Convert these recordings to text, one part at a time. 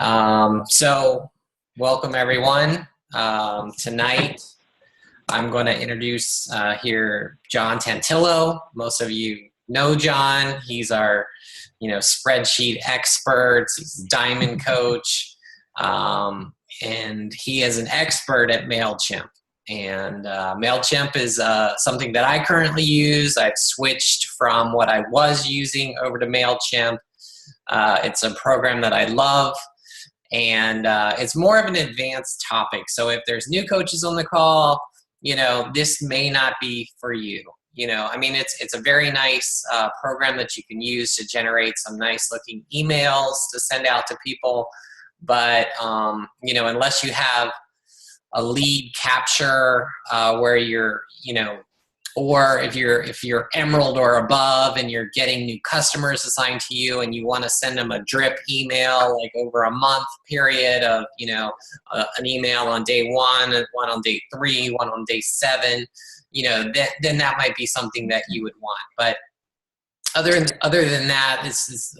So welcome everyone. Tonight I'm going to introduce here John Tantillo. Most of you know John. He's our spreadsheet expert. He's a diamond coach, and he is an expert at MailChimp. And MailChimp is something that I currently use. I've switched from what I was using over to MailChimp. It's a program that I love. And it's more of an advanced topic. So if there's new coaches on the call, this may not be for you. It's a very nice program that you can use to generate some nice looking emails to send out to people. But, unless you have a lead capture where you're, or if you're Emerald or above and you're getting new customers assigned to you and you want to send them a drip email like over a month period of an email on day 1, one on day 3, one on day 7, then that might be something that you would want. But other than that,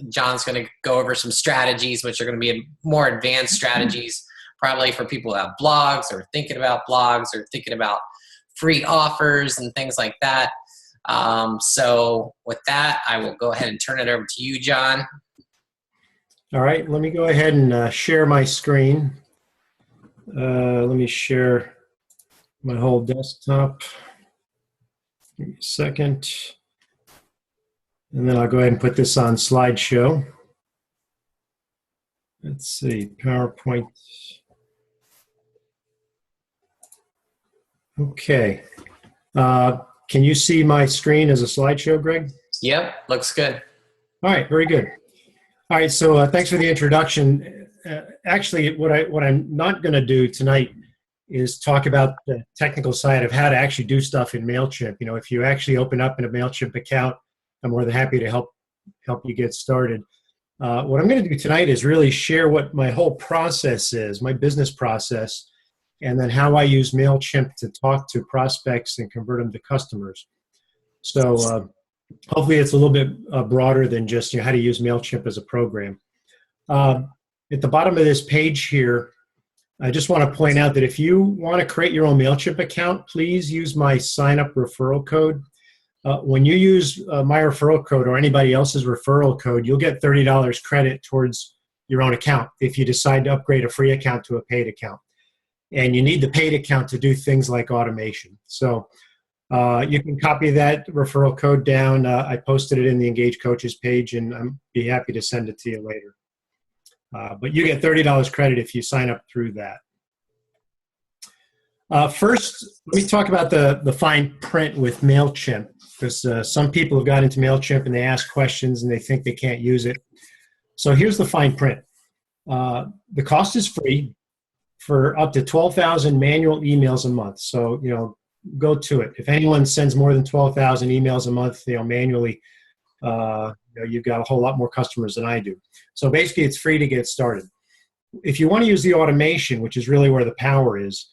John's going to go over some strategies which are going to be more advanced strategies, probably for people who have blogs or thinking about blogs or thinking about free offers and things like that. So with that, I will go ahead and turn it over to you, John. All right, let me go ahead and share my screen. Let me share my whole desktop. Give me a second. And then I'll go ahead and put this on slideshow. Let's see, PowerPoint. Okay. Can you see my screen as a slideshow, Greg? Yep, looks good. All right, very good. All right, so thanks for the introduction. Actually, what I'm not going to do tonight is talk about the technical side of how to actually do stuff in MailChimp. If you actually open up in a MailChimp account, I'm more than happy to help you get started. What I'm going to do tonight is really share what my whole process is, my business process, and then how I use MailChimp to talk to prospects and convert them to customers. So hopefully it's a little bit broader than just how to use MailChimp as a program. At the bottom of this page here, I just want to point out that if you want to create your own MailChimp account, please use my sign-up referral code. When you use my referral code or anybody else's referral code, you'll get $30 credit towards your own account if you decide to upgrade a free account to a paid account. And you need the paid account to do things like automation. So you can copy that referral code down. I posted it in the Engage Coaches page, and I'd be happy to send it to you later. But you get $30 credit if you sign up through that. First, let me talk about the fine print with MailChimp, because some people have got into MailChimp and they ask questions and they think they can't use it. So here's the fine print. The cost is free for up to 12,000 manual emails a month. So, go to it. If anyone sends more than 12,000 emails a month, manually, you've got a whole lot more customers than I do. So basically, it's free to get started. If you want to use the automation, which is really where the power is,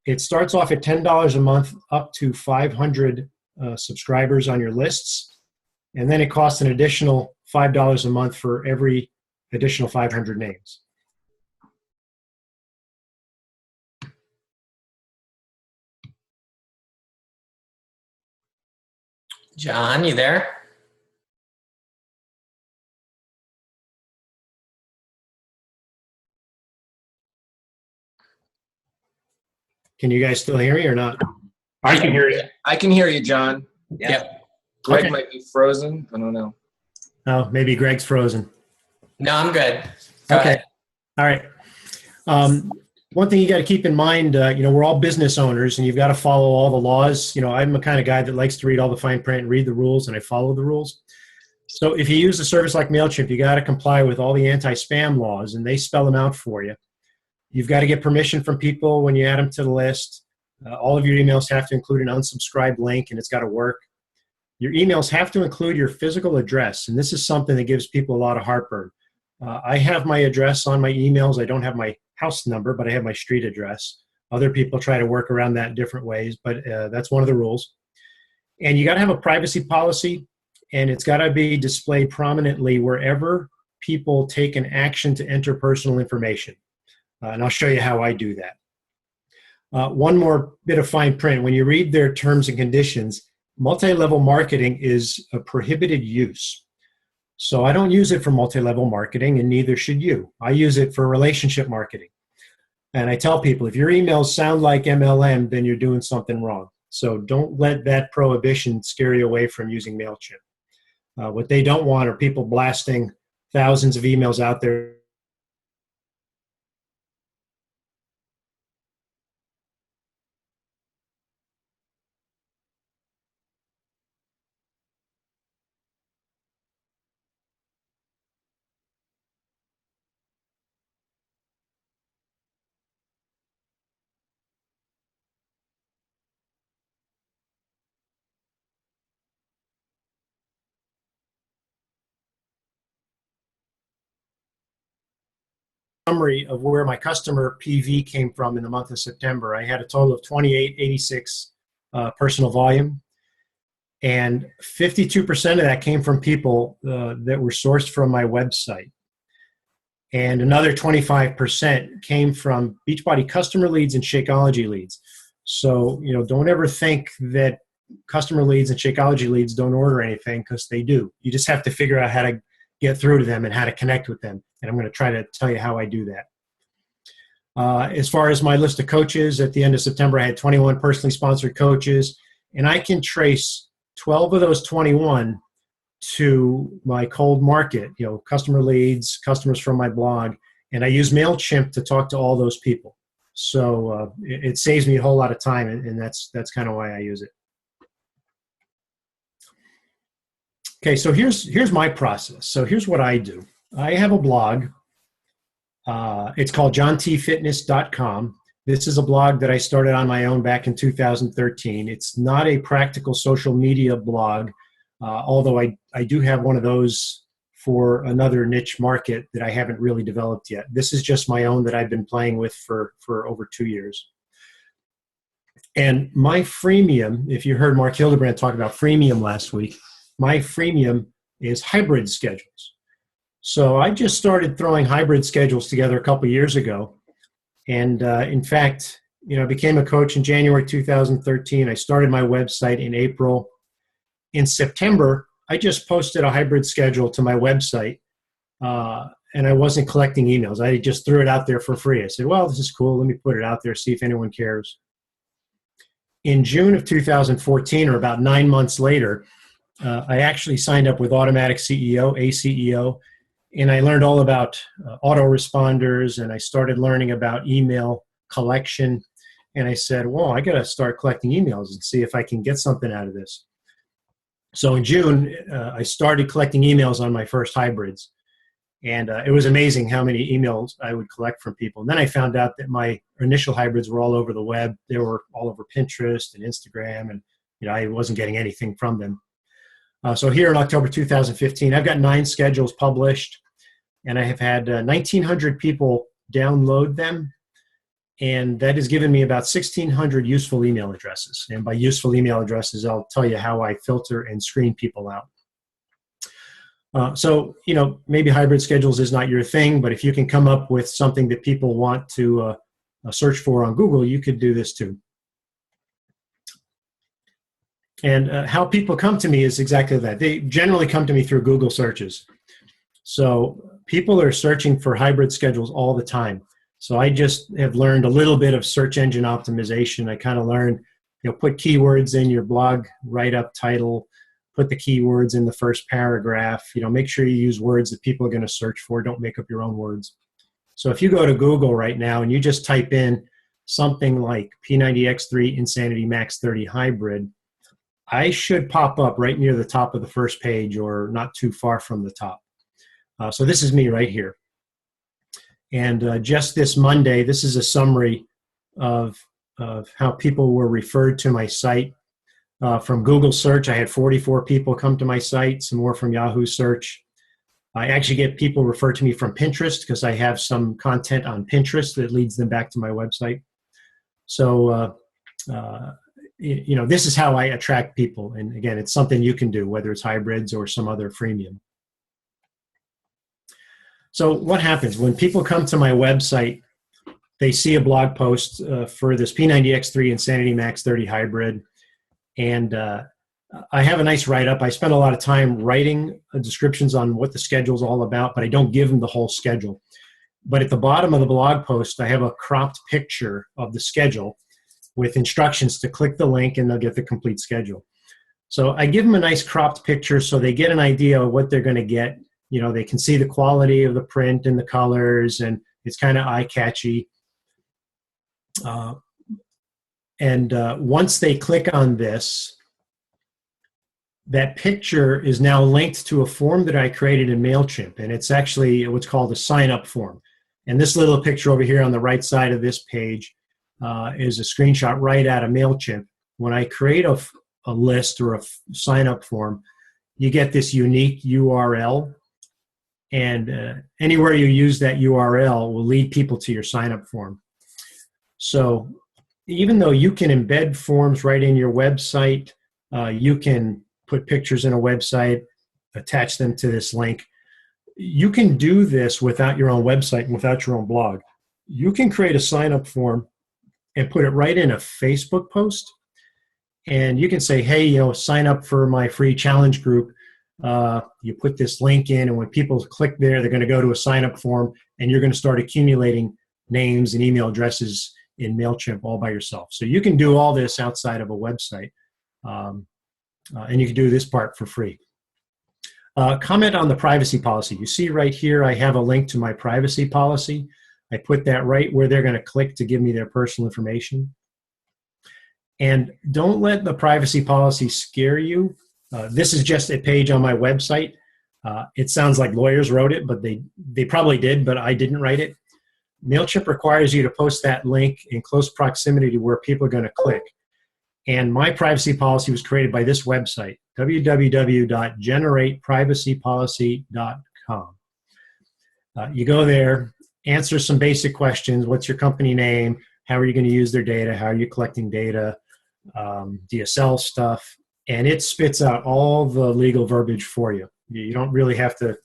it starts off at $10 a month up to 500 subscribers on your lists. And then it costs an additional $5 a month for every additional 500 names. John, you there? Can you guys still hear me or not? I can hear you. I can hear you, John. Yep. Greg might be frozen. I don't know. Oh, maybe Greg's frozen. No, I'm good. Go Okay. ahead. All right. One thing you got to keep in mind, we're all business owners and you've got to follow all the laws. I'm the kind of guy that likes to read all the fine print and read the rules, and I follow the rules. So if you use a service like MailChimp, you got to comply with all the anti-spam laws, and they spell them out for you. You've got to get permission from people when you add them to the list. All of your emails have to include an unsubscribe link, and it's got to work. Your emails have to include your physical address, and this is something that gives people a lot of heartburn. I have my address on my emails. I don't have my house number, but I have my street address. Other people try to work around that in different ways, but that's one of the rules. And you got to have a privacy policy, and it's got to be displayed prominently wherever people take an action to enter personal information. And I'll show you how I do that. One more bit of fine print. When you read their terms and conditions, multi-level marketing is a prohibited use. So I don't use it for multi-level marketing, and neither should you. I use it for relationship marketing. And I tell people, if your emails sound like MLM, then you're doing something wrong. So don't let that prohibition scare you away from using MailChimp. What they don't want are people blasting thousands of emails out there. Summary of where my customer PV came from in the month of September. I had a total of 2886 personal volume, and 52% of that came from people that were sourced from my website. And another 25% came from Beachbody customer leads and Shakeology leads. So, don't ever think that customer leads and Shakeology leads don't order anything, because they do. You just have to figure out how to get through to them and how to connect with them. And I'm going to try to tell you how I do that. As far as my list of coaches, at the end of September, I had 21 personally sponsored coaches, and I can trace 12 of those 21 to my cold market, customer leads, customers from my blog, and I use MailChimp to talk to all those people. So it saves me a whole lot of time, and that's kind of why I use it. Okay, so here's my process. So here's what I do. I have a blog. It's called johntfitness.com. This is a blog that I started on my own back in 2013. It's not a practical social media blog, although I do have one of those for another niche market that I haven't really developed yet. This is just my own that I've been playing with for over 2 years. And my freemium, if you heard Mark Hildebrand talk about freemium last week, my freemium is hybrid schedules. So I just started throwing hybrid schedules together a couple years ago. And in fact, I became a coach in January 2013. I started my website in April. In September, I just posted a hybrid schedule to my website, and I wasn't collecting emails. I just threw it out there for free. I said, well, this is cool. Let me put it out there, see if anyone cares. In June of 2014, or about 9 months later, I actually signed up with Automatic CEO, ACEO, and I learned all about autoresponders, and I started learning about email collection. And I said, well, I got to start collecting emails and see if I can get something out of this. So in June, I started collecting emails on my first hybrids. And it was amazing how many emails I would collect from people. And then I found out that my initial hybrids were all over the web. They were all over Pinterest and Instagram, and I wasn't getting anything from them. So here in October 2015, I've got 9 schedules published, and I have had 1,900 people download them, and that has given me about 1,600 useful email addresses. And by useful email addresses, I'll tell you how I filter and screen people out. So maybe hybrid schedules is not your thing, but if you can come up with something that people want to search for on Google, you could do this too. And how people come to me is exactly that. They generally come to me through Google searches. So people are searching for hybrid schedules all the time. So I just have learned a little bit of search engine optimization. I kind of learned, put keywords in your blog write-up title, put the keywords in the first paragraph, make sure you use words that people are going to search for. Don't make up your own words. So if you go to Google right now and you just type in something like P90X3 Insanity Max 30 Hybrid, I should pop up right near the top of the first page, or not too far from the top. So this is me right here. And just this Monday, this is a summary of how people were referred to my site. From Google search, I had 44 people come to my site, some more from Yahoo search. I actually get people referred to me from Pinterest because I have some content on Pinterest that leads them back to my website. So, this is how I attract people. And again, it's something you can do, whether it's hybrids or some other freemium. So what happens when people come to my website? They see a blog post for this P90X3 Insanity Max 30 hybrid, and I have a nice write-up. I spend a lot of time writing descriptions on what the schedule is all about, but I don't give them the whole schedule. But at the bottom of the blog post, I have a cropped picture of the schedule with instructions to click the link and they'll get the complete schedule. So I give them a nice cropped picture so they get an idea of what they're going to get. You know, they can see the quality of the print and the colors, and it's kind of eye-catchy. Once they click on this, that picture is now linked to a form that I created in MailChimp, and it's actually what's called a sign-up form. And this little picture over here on the right side of this page is a screenshot right out of MailChimp. When I create a list or a sign-up form, you get this unique URL, and anywhere you use that URL will lead people to your sign-up form. So even though you can embed forms right in your website, you can put pictures in a website, attach them to this link. You can do this without your own website and without your own blog. You can create a sign-up form and put it right in a Facebook post. And you can say, hey, you know, sign up for my free challenge group. You put this link in, and when people click there, they're going to go to a sign-up form, and you're going to start accumulating names and email addresses in MailChimp all by yourself. So you can do all this outside of a website, and you can do this part for free. Comment on the privacy policy. You see right here, I have a link to my privacy policy. I put that right where they're going to click to give me their personal information. And don't let the privacy policy scare you. This is just a page on my website. It sounds like lawyers wrote it, but they probably did, but I didn't write it. MailChimp requires you to post that link in close proximity to where people are going to click. And my privacy policy was created by this website, www.generateprivacypolicy.com. You go there, answer some basic questions. What's your company name? How are you going to use their data? How are you collecting data? Do you sell stuff? And it spits out all the legal verbiage for you. You don't really have to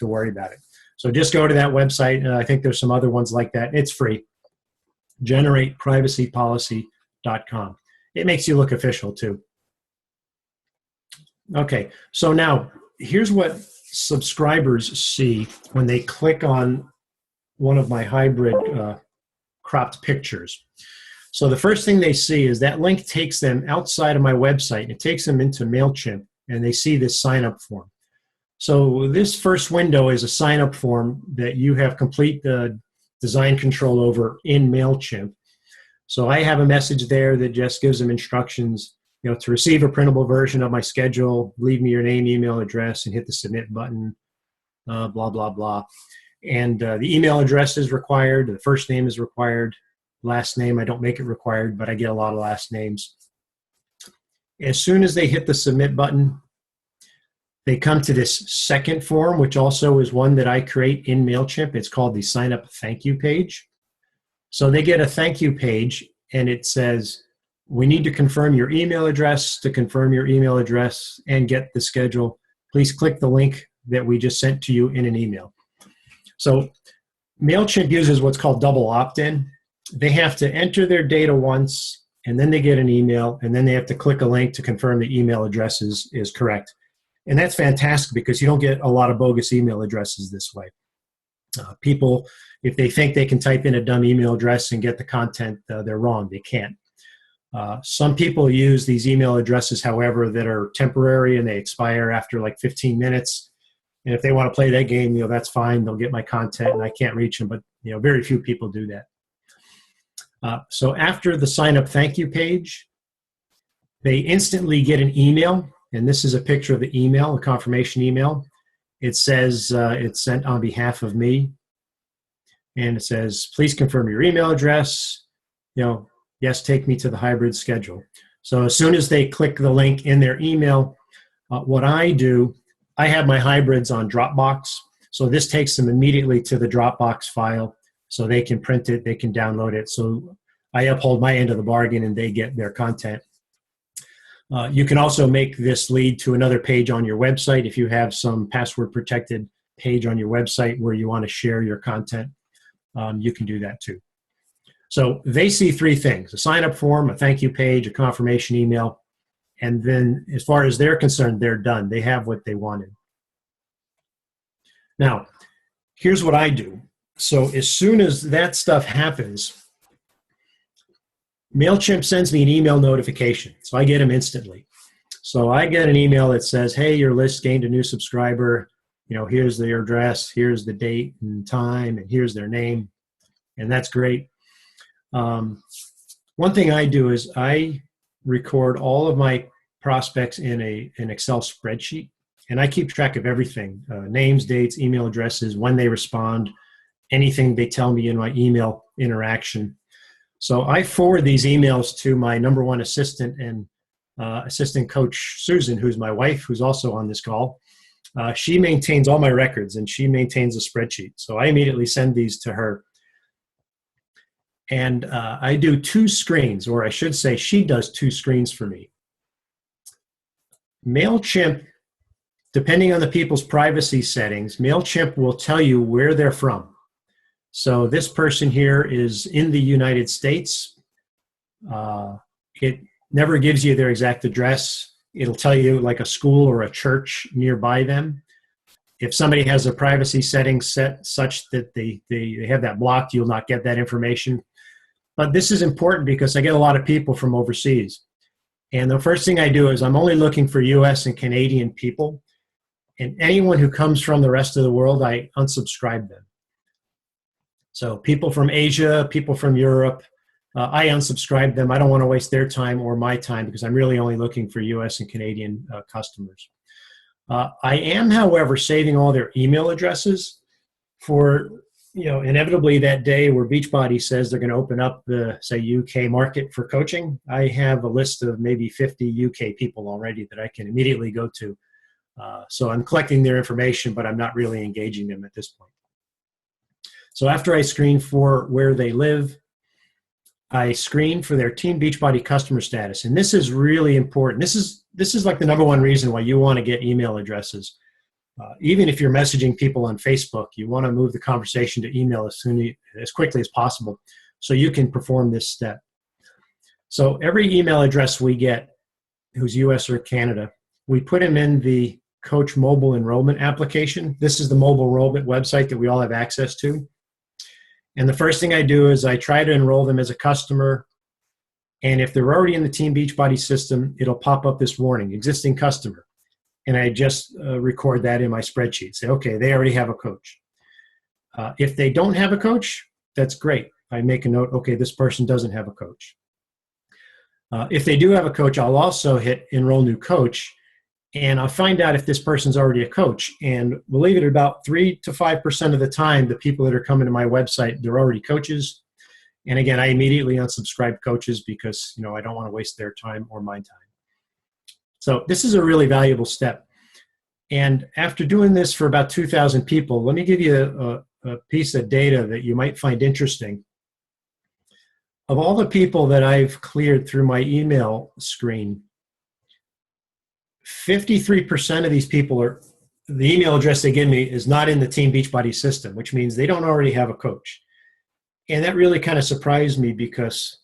worry about it. So just go to that website. I think there's some other ones like that. It's free. GeneratePrivacyPolicy.com. It makes you look official too. Okay, so now here's what subscribers see when they click on one of my hybrid cropped pictures. So the first thing they see is that link takes them outside of my website. It takes them into MailChimp, and they see this sign-up form. So this first window is a sign-up form that you have complete design control over in MailChimp. So I have a message there that just gives them instructions, you know, to receive a printable version of my schedule, leave me your name, email address, and hit the submit button, blah, blah, blah. And the email address is required. The first name is required. Last name, I don't make it required, but I get a lot of last names. As soon as they hit the submit button, they come to this second form, which also is one that I create in MailChimp. It's called the Sign Up Thank You page. So they get a thank you page, and it says, we need to confirm your email address. To confirm your email address and get the schedule, please click the link that we just sent to you in an email. So MailChimp uses what's called double opt-in. They have to enter their data once, and then they get an email, and then they have to click a link to confirm the email address is correct. And that's fantastic because you don't get a lot of bogus email addresses this way. People, if they think they can type in a dumb email address and get the content, they're wrong. They can't. Some people use these email addresses, however, that are temporary and they expire after like 15 minutes. And if they want to play that game, you know, that's fine. They'll get my content and I can't reach them. But, you know, very few people do that. So after the sign up thank you page, they instantly get an email. And this is a picture of the email, a confirmation email. It says it's sent on behalf of me. And it says, please confirm your email address. You know, yes, take me to the hybrid schedule. So as soon as they click the link in their email, what I do, I have my hybrids on Dropbox. So this takes them immediately to the Dropbox file so they can print it, they can download it. So I uphold my end of the bargain and they get their content. You can also make this lead to another page on your website if you have some password protected page on your website where you want to share your content, you can do that too. So they see three things: a sign-up form, a thank you page, a confirmation email, and then as far as they're concerned, they're done. They have what they wanted. Now, here's what I do. So as soon as that stuff happens, MailChimp sends me an email notification. So I get them instantly. So I get an email that says, hey, your list gained a new subscriber. Here's their address, here's the date and time, and here's their name. And that's great. One thing I do is I record all of my prospects in an Excel spreadsheet, and I keep track of everything: names, dates, email addresses, when they respond, anything they tell me in my email interaction. So I forward these emails to my number one assistant and assistant coach, Susan, who's my wife, who's also on this call. She maintains all my records, and she maintains a spreadsheet. So I immediately send these to her. And I do two screens, or I should say she does two screens for me. MailChimp, depending on the people's privacy settings, MailChimp will tell you where they're from. So this person here is in the United States. It never gives you their exact address. It'll tell you like a school or a church nearby them. If somebody has a privacy setting set such that they have that blocked, you'll not get that information. But this is important because I get a lot of people from overseas. And the first thing I do is I'm only looking for US and Canadian people. And anyone who comes from the rest of the world, I unsubscribe them. So people from Asia, people from Europe, I unsubscribe them. I don't want to waste their time or my time because I'm really only looking for US and Canadian customers. I am, however, saving all their email addresses for, inevitably that day where Beachbody says they're going to open up the, say, UK market for coaching. I have a list of maybe 50 UK people already that I can immediately go to. So I'm collecting their information, but I'm not really engaging them at this point. So after I screen for where they live, I screen for their Team Beachbody customer status. And this is really important. This is like the number one reason why you want to get email addresses. Even if you're messaging people on Facebook, you want to move the conversation to email as quickly as possible so you can perform this step. So every email address we get, who's US or Canada, we put them in the Coach mobile enrollment application. This is the mobile enrollment website that we all have access to. And the first thing I do is I try to enroll them as a customer. And if they're already in the Team Beachbody system, it'll pop up this warning, existing customer. And I just record that in my spreadsheet. Say, okay, they already have a coach. If they don't have a coach, that's great. I make a note, okay, this person doesn't have a coach. If they do have a coach, I'll also hit enroll new coach. And I'll find out if this person's already a coach. And believe it, about 3 to 5% of the time, the people that are coming to my website, they're already coaches. And again, I immediately unsubscribe coaches because, I don't want to waste their time or my time. So this is a really valuable step. And after doing this for about 2,000 people, let me give you a piece of data that you might find interesting. Of all the people that I've cleared through my email screen, 53% of these people are, the email address they give me is not in the Team Beachbody system, which means they don't already have a coach. And that really kind of surprised me because,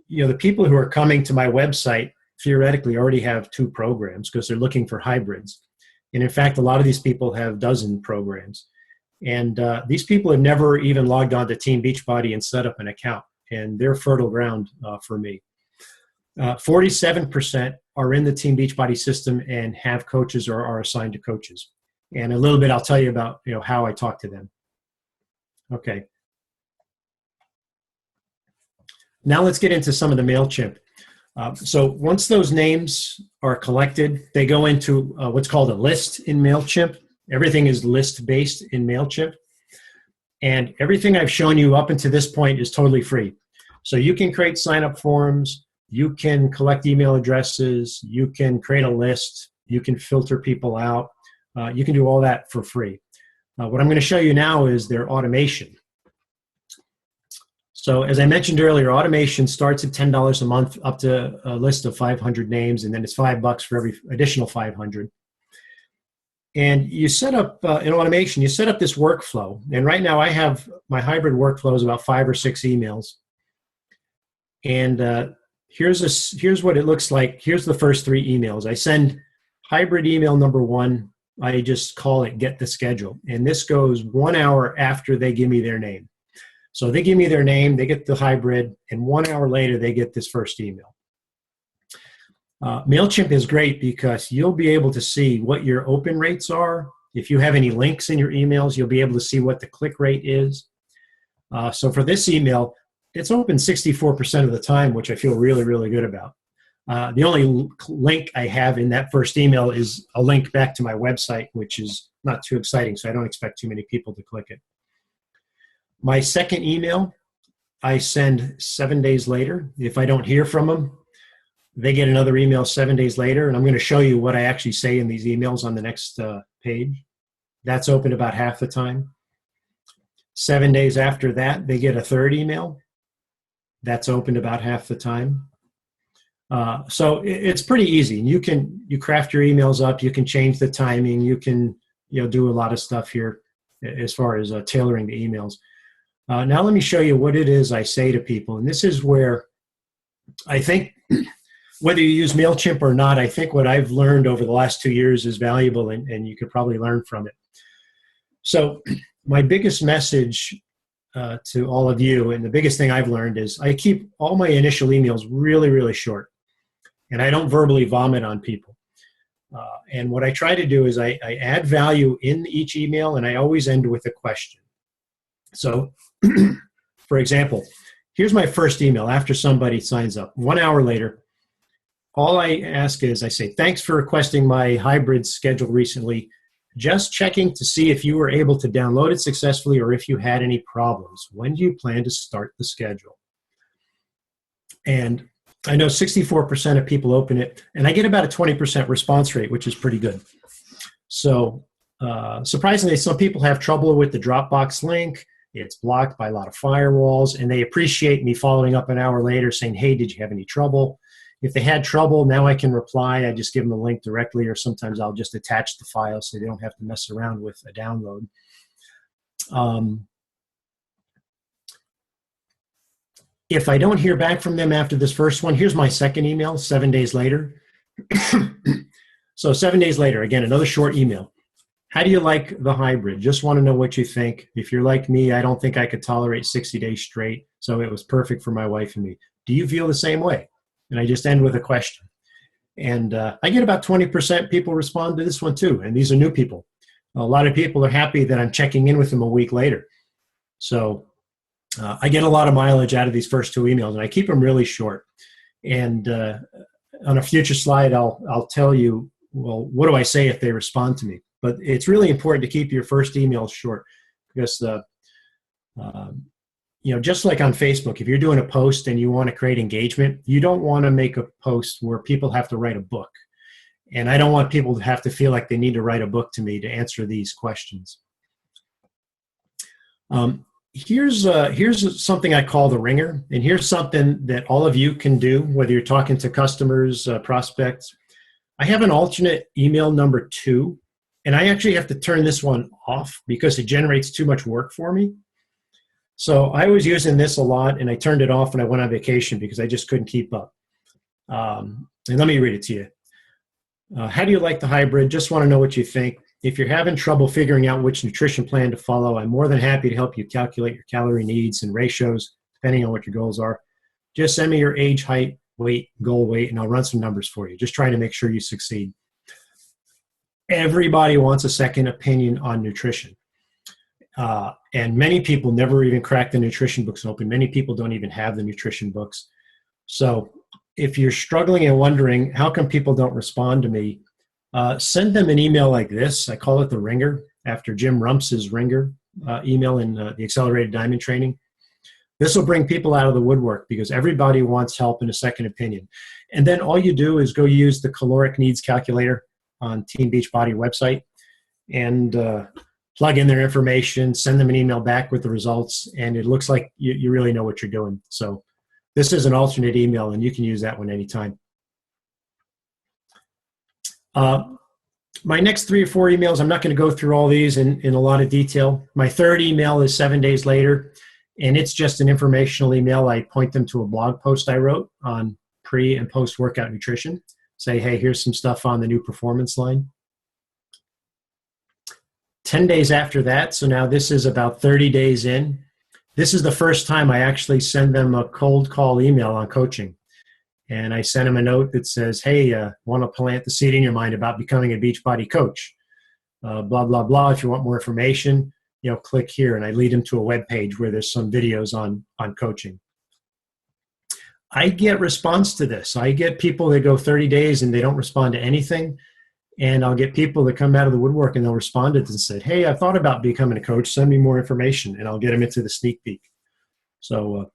the people who are coming to my website theoretically already have 2 programs because they're looking for hybrids. And in fact, a lot of these people have dozen programs. And these people have never even logged on to Team Beachbody and set up an account. And they're fertile ground for me. 47% are in the Team Beachbody system and have coaches or are assigned to coaches. And a little bit, I'll tell you about how I talk to them. Okay. Now let's get into some of the MailChimp. So once those names are collected, they go into what's called a list in MailChimp. Everything is list-based in MailChimp. And everything I've shown you up until this point is totally free. So you can create sign-up forms. You can collect email addresses. You can create a list. You can filter people out. You can do all that for free. What I'm going to show you now is their automation. So as I mentioned earlier, automation starts at $10 a month up to a list of 500 names, and then it's $5 for every additional 500. And you set up, in automation, you set up this workflow. And right now I have my hybrid workflow is about 5 or 6 emails. And here's what it looks like. Here's the first 3 emails. I send hybrid email number 1. I just call it get the schedule. And this goes 1 hour after they give me their name. So they give me their name, they get the hybrid, and 1 hour later they get this first email. MailChimp is great because you'll be able to see what your open rates are. If you have any links in your emails, you'll be able to see what the click rate is. So for this email, it's open 64% of the time, which I feel really, really good about. The only link I have in that first email is a link back to my website, which is not too exciting, so I don't expect too many people to click it. My second email, I send 7 days later. If I don't hear from them, they get another email 7 days later, and I'm going to show you what I actually say in these emails on the next page. That's open about half the time. 7 days after that, they get a third email. That's opened about half the time. So it's pretty easy. You craft your emails up. You can change the timing. You can do a lot of stuff here as far as tailoring the emails. Now let me show you what it is I say to people. And this is where I think whether you use MailChimp or not, I think what I've learned over the last 2 years is valuable, and you could probably learn from it. So my biggest message to all of you, and the biggest thing I've learned is I keep all my initial emails really, really short. And I don't verbally vomit on people. And what I try to do is I add value in each email, and I always end with a question. So, for example, here's my first email after somebody signs up. 1 hour later, all I ask is, I say, thanks for requesting my hybrid schedule recently. Just checking to see if you were able to download it successfully or if you had any problems. When do you plan to start the schedule? And I know 64% of people open it, and I get about a 20% response rate, which is pretty good. So surprisingly, some people have trouble with the Dropbox link. It's blocked by a lot of firewalls, and they appreciate me following up an hour later saying, hey, did you have any trouble? If they had trouble, now I can reply. I just give them a link directly, or sometimes I'll just attach the file so they don't have to mess around with a download. If I don't hear back from them after this first one, here's my second email 7 days later. So 7 days later, again, another short email. How do you like the hybrid? Just want to know what you think. If you're like me, I don't think I could tolerate 60 days straight, so it was perfect for my wife and me. Do you feel the same way? And I just end with a question. And I get about 20% people respond to this one too, and these are new people. A lot of people are happy that I'm checking in with them a week later. So I get a lot of mileage out of these first 2 emails, and I keep them really short. And on a future slide, I'll tell you, well, what do I say if they respond to me? But it's really important to keep your first emails short because, just like on Facebook, if you're doing a post and you want to create engagement, you don't want to make a post where people have to write a book. And I don't want people to have to feel like they need to write a book to me to answer these questions. Here's something I call the ringer, and here's something that all of you can do, whether you're talking to customers, prospects. I have an alternate email number 2, and I actually have to turn this one off because it generates too much work for me. So I was using this a lot, and I turned it off when I went on vacation because I just couldn't keep up. And let me read it to you. How do you like the hybrid? Just want to know what you think. If you're having trouble figuring out which nutrition plan to follow, I'm more than happy to help you calculate your calorie needs and ratios, depending on what your goals are. Just send me your age, height, weight, goal weight, and I'll run some numbers for you. Just trying to make sure you succeed. Everybody wants a second opinion on nutrition. And many people never even crack the nutrition books open. Many people don't even have the nutrition books. So if you're struggling and wondering, how come people don't respond to me? Send them an email like this. I call it the ringer, after Jim Rumps's ringer email in the Accelerated Diamond Training. This will bring people out of the woodwork because everybody wants help and a second opinion. And then all you do is go use the caloric needs calculator on Team Beachbody website and plug in their information, send them an email back with the results, and it looks like you really know what you're doing. So this is an alternate email, and you can use that one anytime. My next 3 or 4 emails, I'm not going to go through all these in a lot of detail. My third email is 7 days later, and it's just an informational email. I point them to a blog post I wrote on pre- and post-workout nutrition. Say, hey, here's some stuff on the new performance line. 10 days after that, so now this is about 30 days in, this is the first time I actually send them a cold call email on coaching. And I sent them a note that says, hey, want to plant the seed in your mind about becoming a Beachbody coach. Blah, blah, blah. If you want more information, click here. And I lead them to a web page where there's some videos on coaching. I get response to this. I get people that go 30 days and they don't respond to anything. And I'll get people that come out of the woodwork and they'll respond to it and say, hey, I thought about becoming a coach. Send me more information. And I'll get them into the sneak peek. So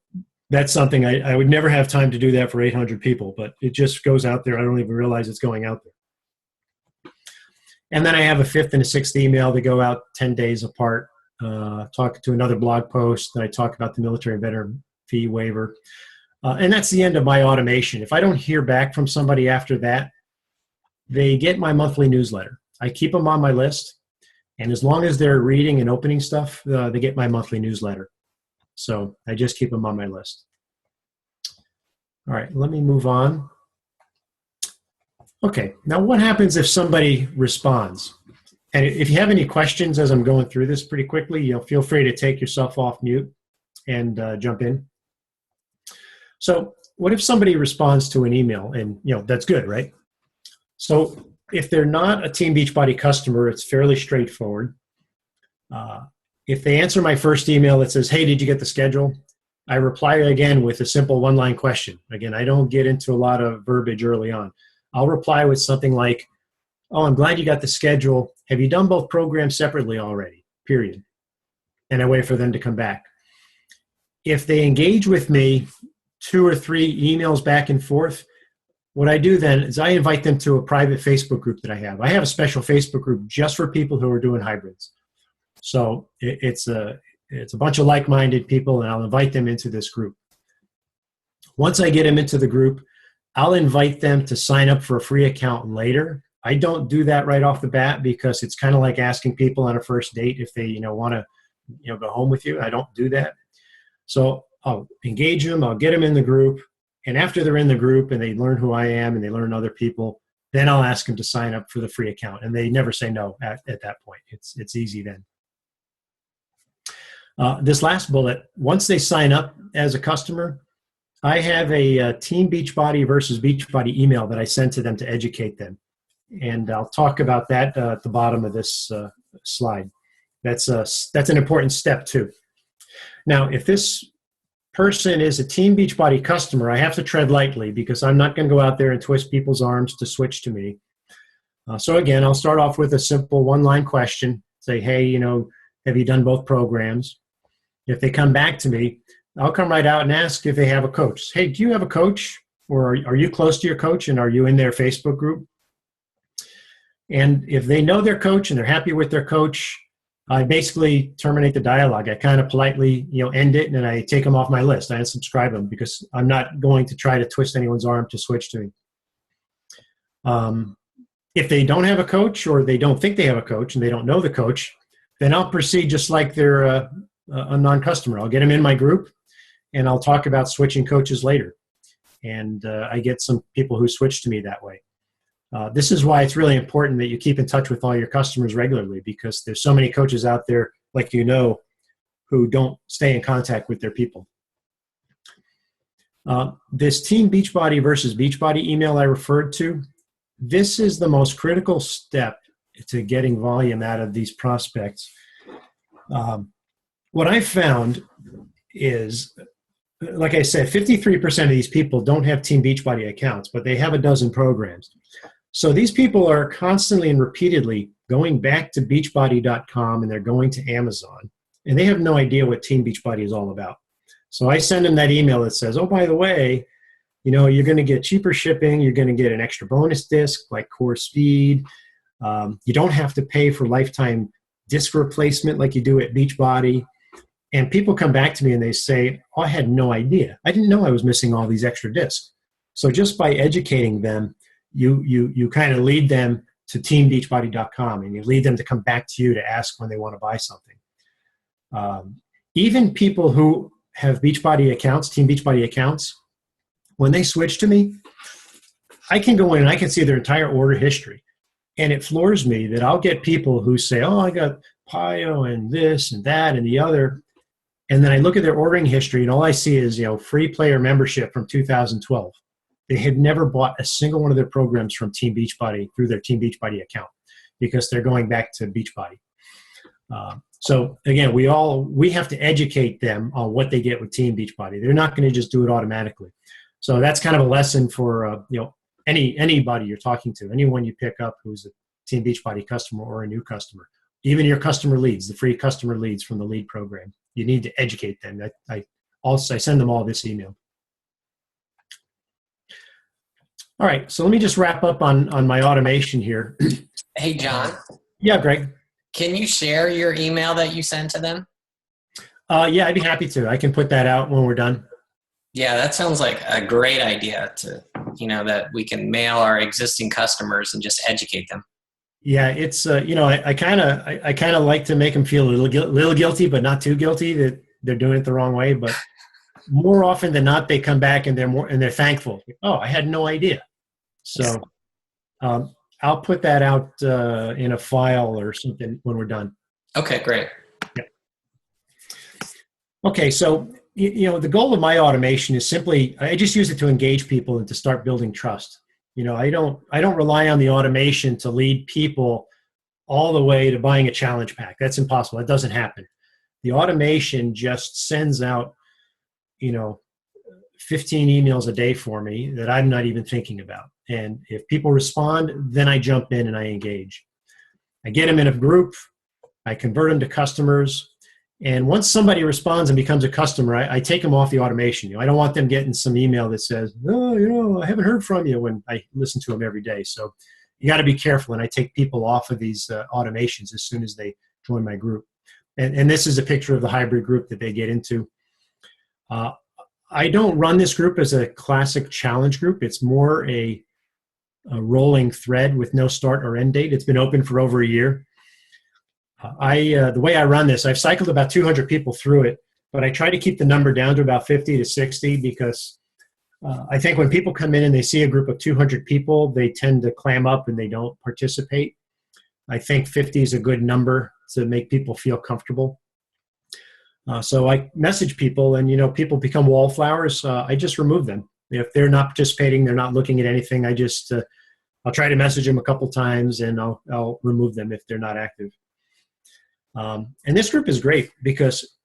that's something I would never have time to do that for 800 people, but it just goes out there. I don't even realize it's going out there. And then I have a 5th and a 6th email that go out 10 days apart, talk to another blog post, and I talk about the military veteran fee waiver. And that's the end of my automation. If I don't hear back from somebody after that, they get my monthly newsletter. I keep them on my list, and as long as they're reading and opening stuff, they get my monthly newsletter. So I just keep them on my list. All right, let me move on. Okay, now what happens if somebody responds? And if you have any questions as I'm going through this pretty quickly, feel free to take yourself off mute and jump in. So what if somebody responds to an email? And that's good, right? So if they're not a Team Beachbody customer, it's fairly straightforward. If they answer my first email that says, hey, did you get the schedule? I reply again with a simple one-line question. Again, I don't get into a lot of verbiage early on. I'll reply with something like, oh, I'm glad you got the schedule. Have you done both programs separately already? Period. And I wait for them to come back. If they engage with me 2 or 3 emails back and forth, what I do then is I invite them to a private Facebook group that I have. I have a special Facebook group just for people who are doing hybrids. So it's a bunch of like-minded people, and I'll invite them into this group. Once I get them into the group, I'll invite them to sign up for a free account later. I don't do that right off the bat because it's kind of like asking people on a first date if they want to go home with you. I don't do that. So I'll engage them. I'll get them in the group. And after they're in the group and they learn who I am and they learn other people, then I'll ask them to sign up for the free account. And they never say no at that point. It's easy then. This last bullet, once they sign up as a customer, I have a Team Beachbody versus Beachbody email that I send to them to educate them. And I'll talk about that at the bottom of this slide. That's an important step too. Now, if this person is a Team Beachbody customer, I have to tread lightly because I'm not going to go out there and twist people's arms to switch to me. So again, I'll start off with a simple one-line question. Say, hey, have you done both programs? If they come back to me, I'll come right out and ask if they have a coach. Hey, do you have a coach? Or are you close to your coach, and are you in their Facebook group? And if they know their coach and they're happy with their coach, I basically terminate the dialogue. I kind of politely, end it, and I take them off my list. I unsubscribe them because I'm not going to try to twist anyone's arm to switch to me. If they don't have a coach, or they don't think they have a coach and they don't know the coach, then I'll proceed just like they're a non-customer. I'll get them in my group, and I'll talk about switching coaches later. And I get some people who switch to me that way. This is why it's really important that you keep in touch with all your customers regularly, because there's so many coaches out there, like who don't stay in contact with their people. This Team Beachbody versus Beachbody email I referred to, this is the most critical step to getting volume out of these prospects. What I found is, like I said, 53% of these people don't have Team Beachbody accounts, but they have a dozen programs. So these people are constantly and repeatedly going back to beachbody.com, and they're going to Amazon, and they have no idea what Team Beachbody is all about. So I send them that email that says, oh, by the way, you're going to get cheaper shipping. You're going to get an extra bonus disc like Core Speed. You don't have to pay for lifetime disc replacement like you do at Beachbody. And people come back to me and they say, oh, I had no idea. I didn't know I was missing all these extra discs. So just by educating them, you kind of lead them to teambeachbody.com, and you lead them to come back to you to ask when they want to buy something. Even people who have Beachbody accounts, Team Beachbody accounts, when they switch to me, I can go in and I can see their entire order history. And it floors me that I'll get people who say, oh, I got Pio and this and that and the other. And then I look at their ordering history and all I see is, free player membership from 2012. They had never bought a single one of their programs from Team Beachbody through their Team Beachbody account because they're going back to Beachbody. So again, we have to educate them on what they get with Team Beachbody. They're not going to just do it automatically. So that's kind of a lesson for anybody you're talking to, anyone you pick up who's a Team Beachbody customer or a new customer, even your customer leads, the free customer leads from the lead program. You need to educate them. I send them all this email. All right, so let me just wrap up on my automation here. Hey, John. Yeah, Greg. Can you share your email that you sent to them? Yeah, I'd be happy to. I can put that out when we're done. Yeah, that sounds like a great idea to, that we can mail our existing customers and just educate them. Yeah, it's I kind of like to make them feel a little guilty, but not too guilty that they're doing it the wrong way. But more often than not, they come back and they're thankful. Oh, I had no idea. So I'll put that out in a file or something when we're done. Okay, great. Yeah. Okay, so the goal of my automation is simply I just use it to engage people and to start building trust. I don't rely on the automation to lead people all the way to buying a challenge pack. That's impossible. That doesn't happen. The automation just sends out 15 emails a day for me that I'm not even thinking about. And if people respond, then I jump in and I engage. I get them in a group. I convert them to customers. And once somebody responds and becomes a customer, I take them off the automation. I don't want them getting some email that says, oh, I haven't heard from you when I listen to them every day. So you got to be careful. And I take people off of these automations as soon as they join my group. And this is a picture of the hybrid group that they get into. I don't run this group as a classic challenge group. It's more a rolling thread with no start or end date. It's been open for over a year. The way I run this, I've cycled about 200 people through it, but I try to keep the number down to about 50 to 60 because I think when people come in and they see a group of 200 people, they tend to clam up and they don't participate. I think 50 is a good number to make people feel comfortable. So I message people and, people become wallflowers. I just remove them. If they're not participating, they're not looking at anything, I'll try to message them a couple times and I'll remove them if they're not active. And this group is great because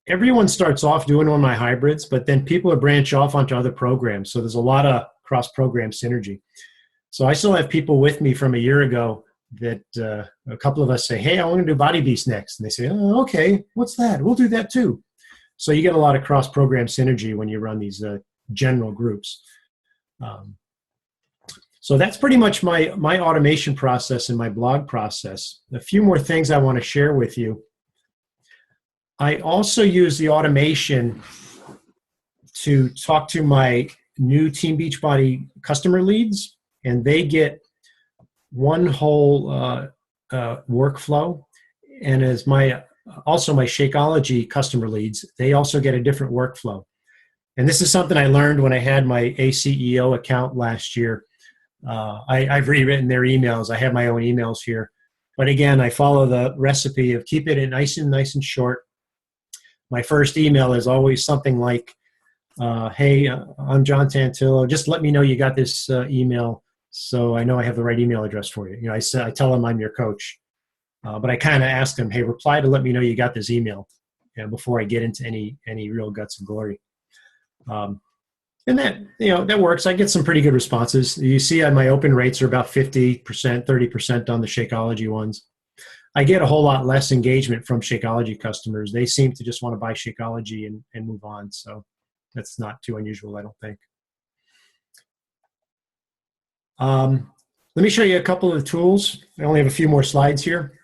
everyone starts off doing one of my hybrids, but then people branch off onto other programs. So there's a lot of cross-program synergy. So I still have people with me from a year ago that a couple of us say, hey, I want to do Body Beast next. And they say, oh, okay, what's that? We'll do that too. So you get a lot of cross-program synergy when you run these general groups. So that's pretty much my automation process and my blog process. A few more things I want to share with you. I also use the automation to talk to my new Team Beachbody customer leads, and they get one whole workflow. And as also my Shakeology customer leads, they also get a different workflow. And this is something I learned when I had my ACEO account last year. I've rewritten their emails. I have my own emails here. But again, I follow the recipe of keep it nice and short. My first email is always something like, hey, I'm John Tantillo. Just let me know you got this email so I know I have the right email address for you. I tell them I'm your coach. But I kind of ask them, hey, reply to let me know you got this email before I get into any real guts and glory. And that works. I get some pretty good responses. You see my open rates are about 50%, 30% on the Shakeology ones. I get a whole lot less engagement from Shakeology customers. They seem to just want to buy Shakeology and move on. So that's not too unusual, I don't think. Let me show you a couple of tools. I only have a few more slides here.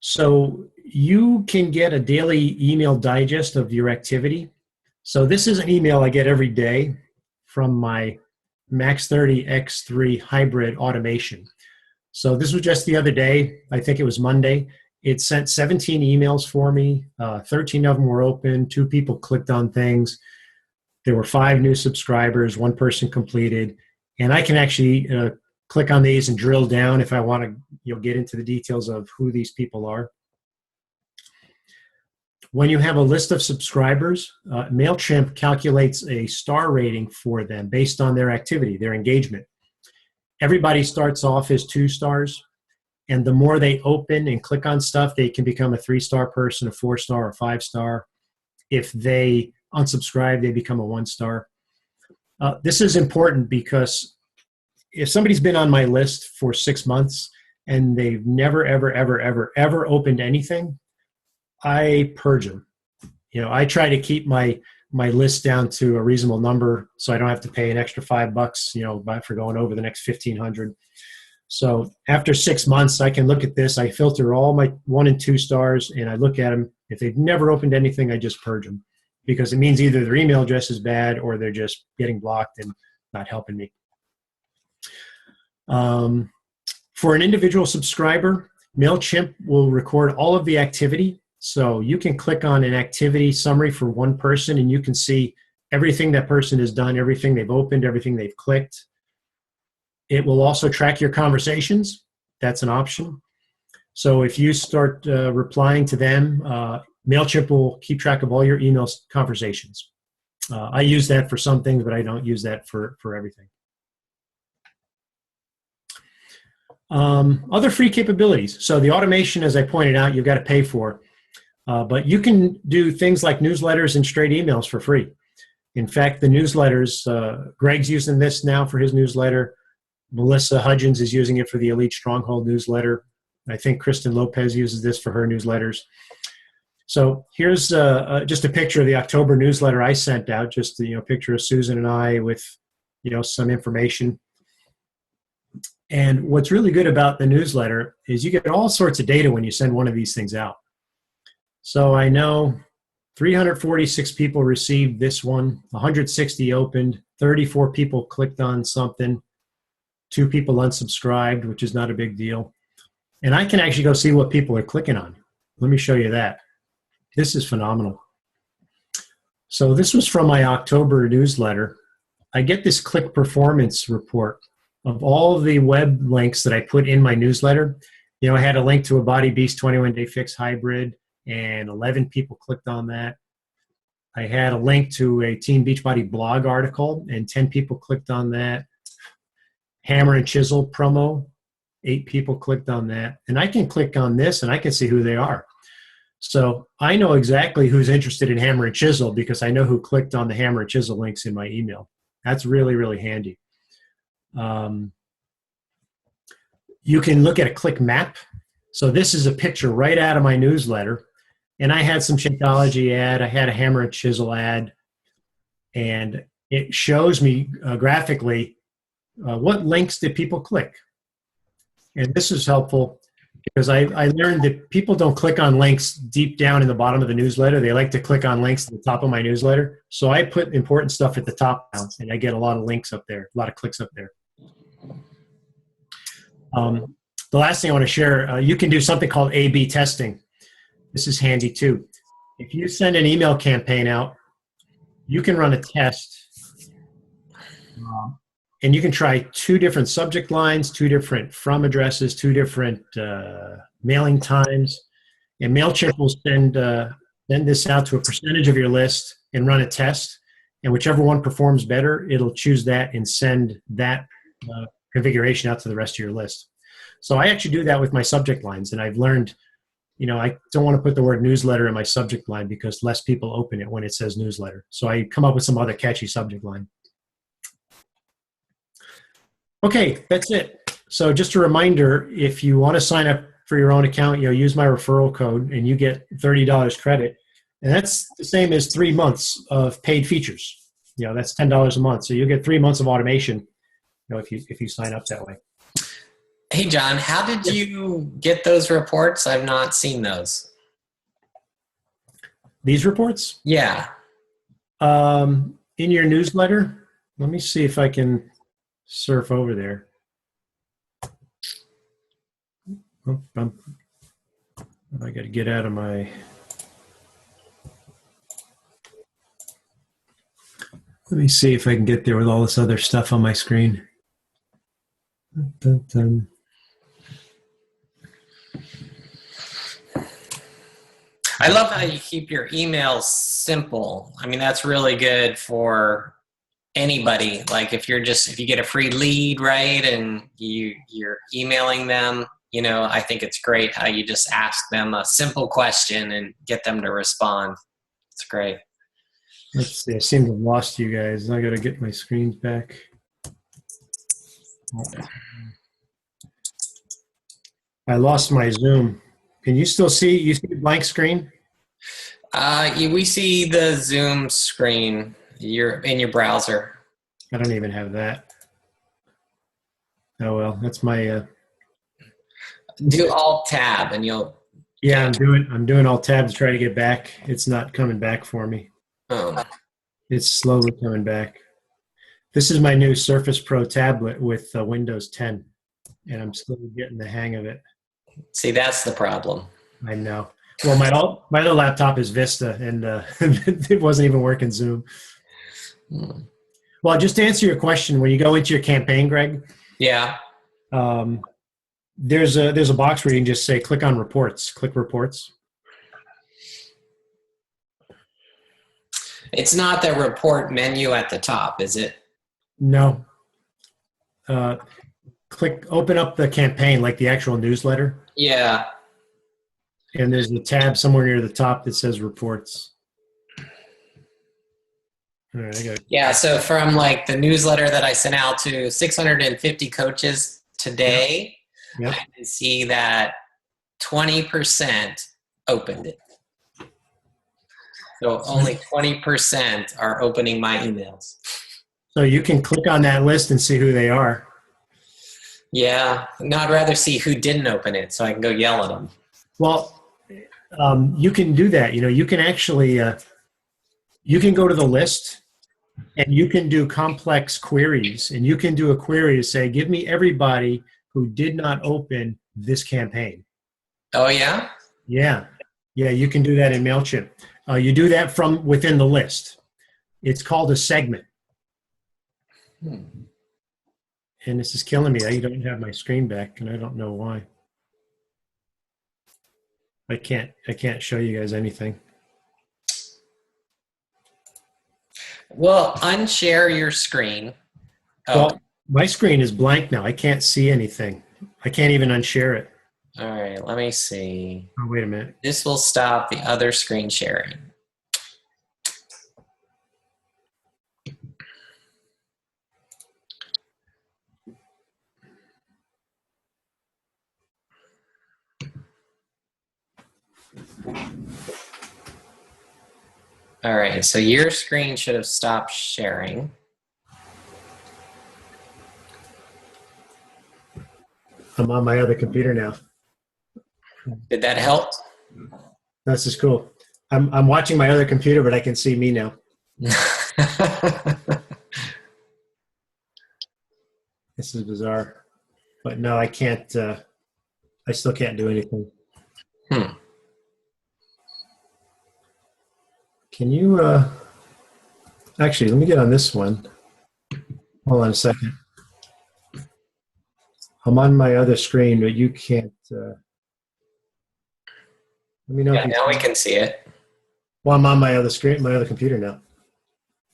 So you can get a daily email digest of your activity. So this is an email I get every day from my Max 30 X3 hybrid automation. So this was just the other day. I think it was Monday. It sent 17 emails for me. 13 of them were open. 2 people clicked on things. There were 5 new subscribers. 1 person completed. And I can actually click on these and drill down if I want to get into the details of who these people are. When you have a list of subscribers, MailChimp calculates a star rating for them based on their activity, their engagement. Everybody starts off as 2 stars, and the more they open and click on stuff, they can become a 3-star person, a 4-star, or 5-star. If they unsubscribe, they become a 1-star. This is important because if somebody's been on my list for 6 months and they've never, ever opened anything, I purge them. I try to keep my list down to a reasonable number so I don't have to pay an extra $5, for going over the next 1,500. So after 6 months, I can look at this. I filter all my 1 and 2 stars, and I look at them. If they've never opened anything, I just purge them because it means either their email address is bad or they're just getting blocked and not helping me. For an individual subscriber, MailChimp will record all of the activity. So you can click on an activity summary for one person and you can see everything that person has done, everything they've opened, everything they've clicked. It will also track your conversations. That's an option. So if you start replying to them, MailChimp will keep track of all your email conversations. I use that for some things, but I don't use that for everything. Other free capabilities. So the automation, as I pointed out, you've got to pay for. But you can do things like newsletters and straight emails for free. In fact, the newsletters, Greg's using this now for his newsletter. Melissa Hudgens is using it for the Elite Stronghold newsletter. I think Kristen Lopez uses this for her newsletters. So here's just a picture of the October newsletter I sent out, just a picture of Susan and I with some information. And what's really good about the newsletter is you get all sorts of data when you send one of these things out. So I know 346 people received this one, 160 opened, 34 people clicked on something, 2 people unsubscribed, which is not a big deal. And I can actually go see what people are clicking on. Let me show you that. This is phenomenal. So this was from my October newsletter. I get this click performance report of all of the web links that I put in my newsletter. I had a link to a Body Beast 21-day fix hybrid, and 11 people clicked on that. I had a link to a Team Beachbody blog article, and 10 people clicked on that. Hammer and Chisel promo, 8 people clicked on that. And I can click on this, and I can see who they are. So I know exactly who's interested in Hammer and Chisel because I know who clicked on the Hammer and Chisel links in my email. That's really, really handy. You can look at a click map. So this is a picture right out of my newsletter. And I had some Shakeology ad. I had a Hammer and Chisel ad. And it shows me graphically what links did people click. And this is helpful because I learned that people don't click on links deep down in the bottom of the newsletter. They like to click on links at the top of my newsletter. So I put important stuff at the top now, and I get a lot of links up there, a lot of clicks up there. The last thing I want to share, you can do something called A/B testing. This is handy too. If you send an email campaign out, you can run a test, and you can try 2 different subject lines, 2 different from addresses, 2 different mailing times, and MailChimp will send this out to a percentage of your list and run a test, and whichever one performs better, it'll choose that and send that configuration out to the rest of your list. So I actually do that with my subject lines, and I've learned, I don't want to put the word newsletter in my subject line because less people open it when it says newsletter. So I come up with some other catchy subject line. Okay, that's it. So just a reminder, if you want to sign up for your own account, use my referral code and you get $30 credit. And that's the same as 3 months of paid features. That's $10 a month. So you'll get 3 months of automation, if you sign up that way. Hey, John, how did you get those reports? I've not seen those. These reports? Yeah. In your newsletter, let me see if I can surf over there. Oh, I got to get out of my. Let me see if I can get there with all this other stuff on my screen. Dun, dun. I love how you keep your emails simple. I mean, that's really good for anybody. Like if you get a free lead, right, and you're emailing them, I think it's great how you just ask them a simple question and get them to respond. It's great. Let's see. I seem to have lost you guys. I got to get my screens back. I lost my Zoom. Can you still see? You see the blank screen? We see the Zoom screen. You're in your browser. I don't even have that. Oh well, that's my. Do Alt Tab and you'll. Yeah, I'm doing Alt Tab to try to get back. It's not coming back for me. Oh. It's slowly coming back. This is my new Surface Pro tablet with Windows 10, and I'm still getting the hang of it. See, that's the problem. I know. Well, my other laptop is Vista, and it wasn't even working Zoom. Well, just to answer your question, when you go into your campaign, Greg, yeah, there's a box where you can just say, click on reports, click reports. It's not the report menu at the top, is it? No. Open up the campaign, like the actual newsletter. Yeah. And there's a tab somewhere near the top that says reports. All right, I got it. Yeah, so from like the newsletter that I sent out to 650 coaches today, Yep. I can see that 20% opened it. So only 20% are opening my emails. So you can click on that list and see who they are. Yeah, no, I'd rather see who didn't open it so I can go yell at them. Well, you can do that. You can actually, you can go to the list and you can do complex queries. And you can do a query to say, give me everybody who did not open this campaign. Oh, yeah? Yeah. Yeah, you can do that in MailChimp. You do that from within the list. It's called a segment. And this is killing me. I don't have my screen back, and I don't know why. I can't show you guys anything. Well, unshare your screen. Oh. Well, my screen is blank now. I can't see anything. I can't even unshare it. All right, let me see. Oh, wait a minute. This will stop the other screen sharing. All right, so your screen should have stopped sharing. I'm on my other computer now. Did that help? This is cool. I'm watching my other computer, but I can see me now. This is bizarre. But no, I can't. I still can't do anything. Can you actually, let me get on this one. Hold on a second. I'm on my other screen, but you can't. Let me know. Yeah, now we can see it. Well, I'm on my other screen, my other computer now.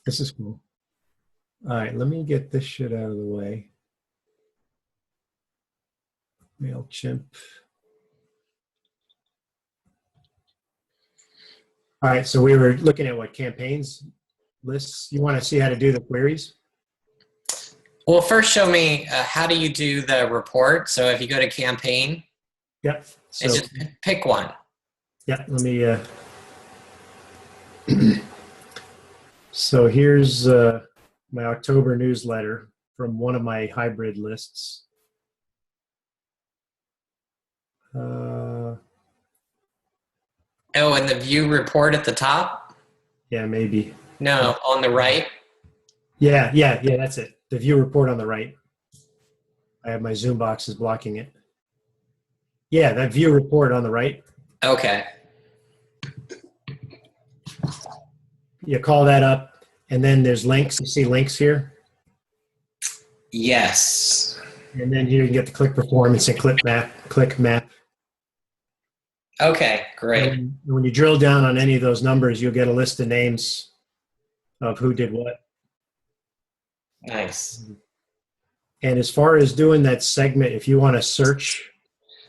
This is cool. All right, let me get this shit out of the way. MailChimp. All right, so we were looking at what campaigns, lists. You want to see how to do the queries? Well, first show me how do you do the report. So if you go to campaign, Yep. So and just pick one. yeah, let me. So here's my October newsletter from one of my hybrid lists. Oh, and the view report at the top? Yeah, maybe. No, on the right. Yeah, that's it. The view report on the right. I have my Zoom boxes blocking it. Yeah, that view report on the right. Okay. You call that up, and then there's links. You see links here? Yes. And then here you can get the click performance and click map. Okay, great. And when you drill down on any of those numbers, you'll get a list of names of who did what. Nice. And as far as doing that segment, if you want to search.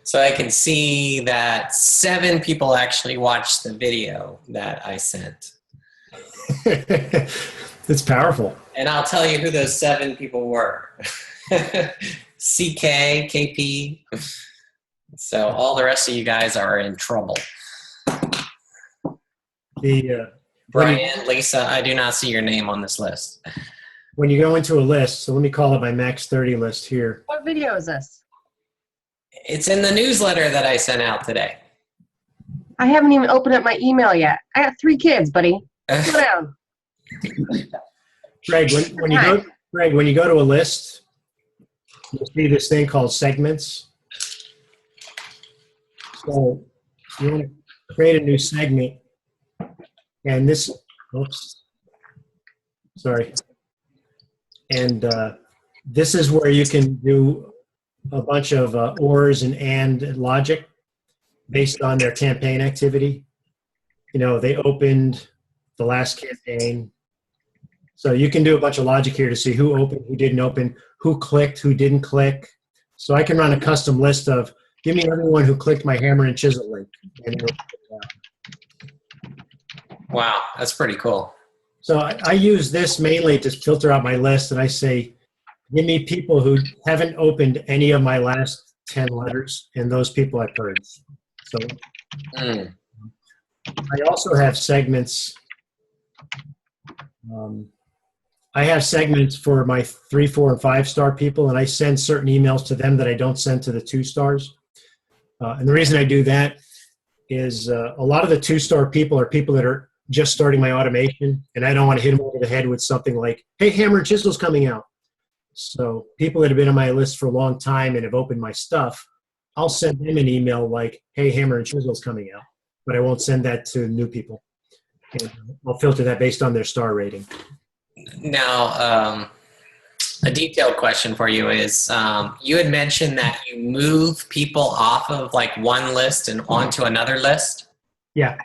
So I can see that 7 people actually watched the video that I sent. It's powerful. And I'll tell you who those 7 people were. CK, KP. So all the rest of you guys are in trouble. Brian, Lisa, I do not see your name on this list. When you go into a list, so let me call it my max 30 list here. What video is this? It's in the newsletter that I sent out today. I haven't even opened up my email yet. I got 3 kids, buddy. Slow down. Greg, when you go to a list, you'll see this thing called segments. So you want to create a new segment, and this, oops, sorry. And this is where you can do a bunch of ors and logic based on their campaign activity. You know, they opened the last campaign. So you can do a bunch of logic here to see who opened, who didn't open, who clicked, who didn't click. So I can run a custom list of, give me everyone who clicked my hammer and chisel link. And Wow, that's pretty cool. so I use this mainly to filter out my list, and I say, give me people who haven't opened any of my last 10 letters, and those people I purge. So I also have segments. I have segments for my 3, 4, and 5-star people, and I send certain emails to them that I don't send to the 2 stars. And the reason I do that is a lot of the 2-star people are people that are just starting my automation, and I don't want to hit them over the head with something like, hey, hammer and chisel's coming out. So people that have been on my list for a long time and have opened my stuff, I'll send them an email like, hey, hammer and chisel's coming out, but I won't send that to new people. And I'll filter that based on their star rating. Now, a detailed question for you is, you had mentioned that you move people off of like one list and onto another list. Yeah.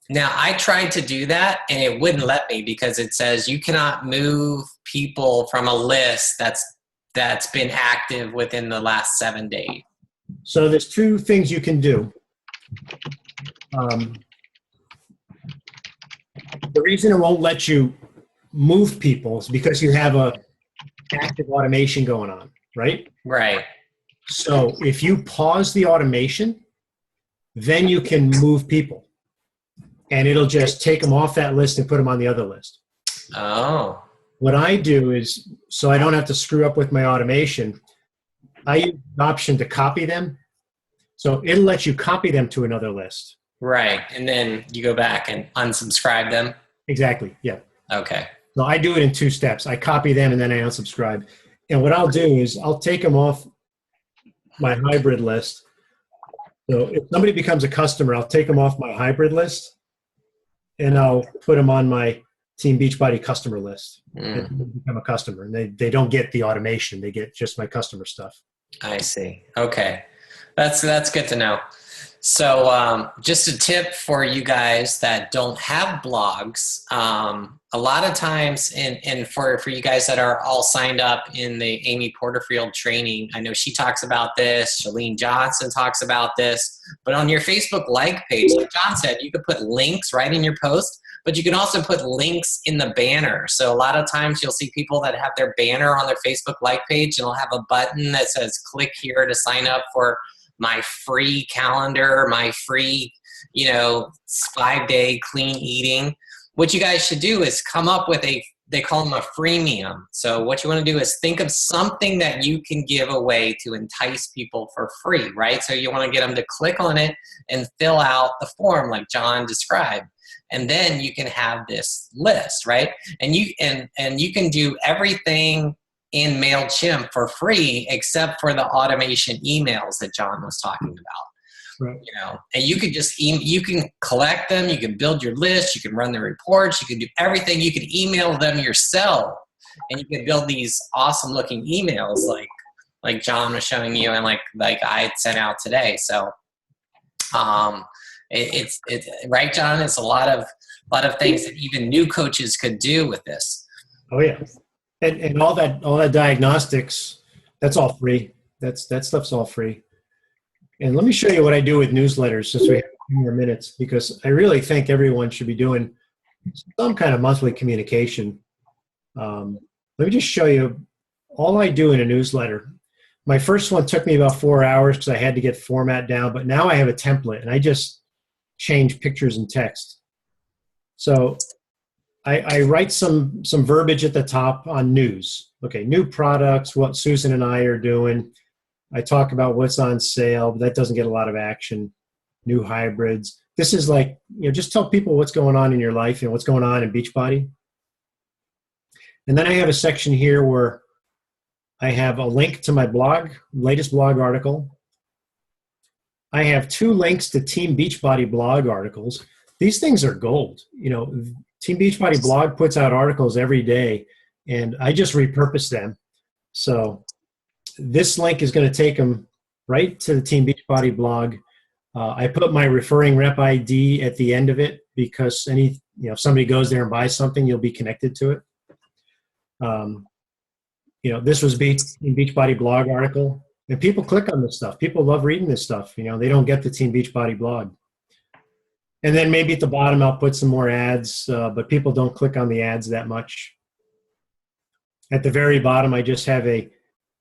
Now, I tried to do that and it wouldn't let me because it says you cannot move people from a list that's been active within the last 7 days. So there's 2 things you can do. The reason it won't let you move people is because you have a active automation going on, right? Right. So if you pause the automation, then you can move people. And it'll just take them off that list and put them on the other list. Oh. What I do is, so I don't have to screw up with my automation, I use the option to copy them. So it'll let you copy them to another list. Right. And then you go back and unsubscribe them. Exactly. Yeah. Okay. So I do it in 2 steps. I copy them and then I unsubscribe. And what I'll do is I'll take them off my hybrid list. So if somebody becomes a customer, I'll take them off my hybrid list and I'll put them on my Team Beachbody customer list. They become a customer, and they don't get the automation. They get just my customer stuff. I see. Okay. That's good to know. So just a tip for you guys that don't have blogs. A lot of times, and for you guys that are all signed up in the Amy Porterfield training, I know she talks about this, Shalene Johnson talks about this, but on your Facebook like page, like John said, you could put links right in your post, but you can also put links in the banner. So a lot of times you'll see people that have their banner on their Facebook like page and they'll have a button that says click here to sign up for my free calendar, my free, 5-day clean eating. What you guys should do is come up with they call them a freemium. So what you want to do is think of something that you can give away to entice people for free, right? So you want to get them to click on it and fill out the form like John described. And then you can have this list, right? And you can do everything in MailChimp for free, except for the automation emails that John was talking about. Right. And you can just you can collect them, you can build your list, you can run the reports, you can do everything. You can email them yourself, and you can build these awesome looking emails like John was showing you, and like I had sent out today. So it's right, John. It's a lot of things that even new coaches could do with this. Oh yeah, and all that diagnostics, that's all free. That stuff's all free. And let me show you what I do with newsletters, since we have a few more minutes, because I really think everyone should be doing some kind of monthly communication. Let me just show you all I do in a newsletter. My first one took me about 4 hours because I had to get format down, but now I have a template and I just change pictures and text. So I write some verbiage at the top on news. Okay, new products, what Susan and I are doing. I talk about what's on sale, but that doesn't get a lot of action. New hybrids. This is like, just tell people what's going on in your life and what's going on in Beachbody. And then I have a section here where I have a link to my blog, latest blog article. I have 2 links to Team Beachbody blog articles. These things are gold. Team Beachbody blog puts out articles every day, and I just repurpose them. So this link is going to take them right to the Team Beachbody blog. I put my referring rep ID at the end of it because if somebody goes there and buys something, you'll be connected to it. This was Team Beachbody blog article, and people click on this stuff. People love reading this stuff. They don't get the Team Beachbody blog. And then maybe at the bottom, I'll put some more ads, but people don't click on the ads that much. At the very bottom, I just have a,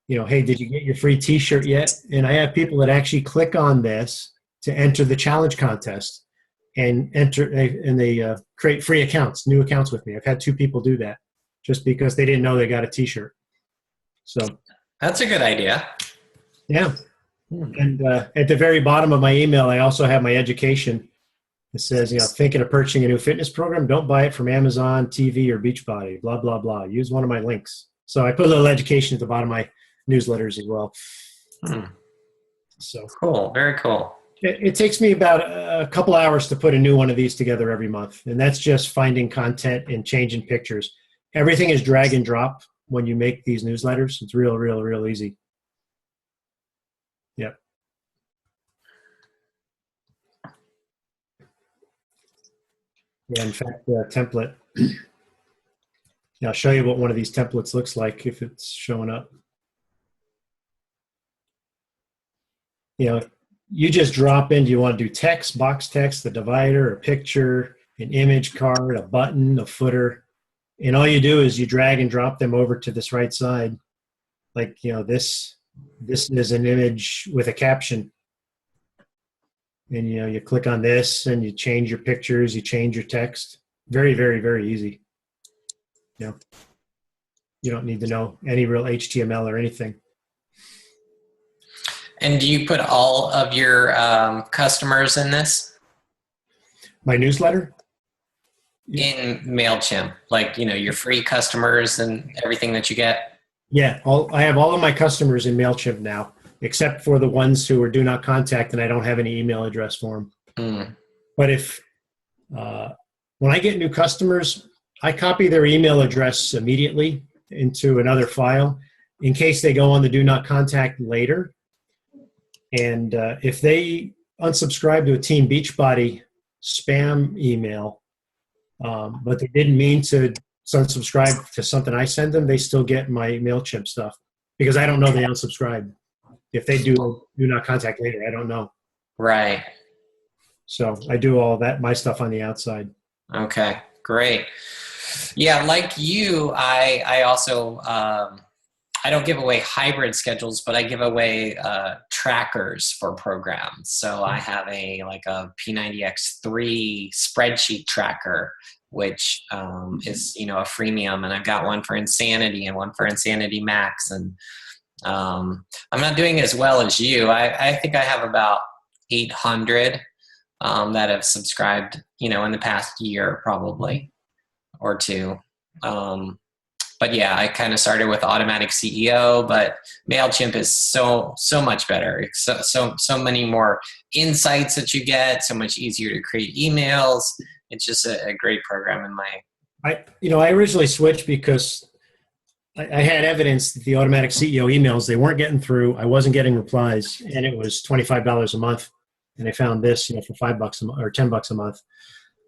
hey, did you get your free t-shirt yet? And I have people that actually click on this to enter the challenge contest and they create free accounts, new accounts with me. I've had 2 people do that just because they didn't know they got a t-shirt. So that's a good idea. Yeah. And at the very bottom of my email, I also have my education. It says, thinking of purchasing a new fitness program, don't buy it from Amazon, TV, or Beachbody, blah, blah, blah. Use one of my links. So I put a little education at the bottom of my newsletters as well. So cool. Very cool. It takes me about a couple hours to put a new one of these together every month. And that's just finding content and changing pictures. Everything is drag and drop when you make these newsletters. It's real, real, real easy. Yep. Yeah, in fact, template. I'll show you what one of these templates looks like if it's showing up. You just drop in, do you want to do text, box text, the divider, a picture, an image card, a button, a footer. And all you do is you drag and drop them over to this right side. Like, this is an image with a caption. And, you click on this and you change your pictures, you change your text. Very, very, very easy. You don't need to know any real HTML or anything. And do you put all of your customers in this? My newsletter? In MailChimp, like, your free customers and everything that you get? Yeah, I have all of my customers in MailChimp now, except for the ones who are do not contact and I don't have any email address for them. But if when I get new customers, I copy their email address immediately into another file in case they go on the do not contact later. And if they unsubscribe to a Team Beachbody spam email, but they didn't mean to unsubscribe to something I send them, they still get my MailChimp stuff because I don't know they unsubscribed. If they do not contact later, I don't know. Right. So I do all that, my stuff on the outside. Okay, great. Yeah, like you, I also, I don't give away hybrid schedules, but I give away trackers for programs. So I have a P90X3 spreadsheet tracker, which is, a freemium, and I've got one for Insanity and one for Insanity Max. And I'm not doing as well as you. I think I have about 800 that have subscribed, in the past year, probably, or 2. but yeah, I kind of started with automatic CEO, but MailChimp is so much better. It's so many more insights that you get, so much easier to create emails. It's just a great program in my. I originally switched because I had evidence that the automatic CEO emails, they weren't getting through. I wasn't getting replies, and it was $25 a month. And I found this, for $5 a month or $10 a month.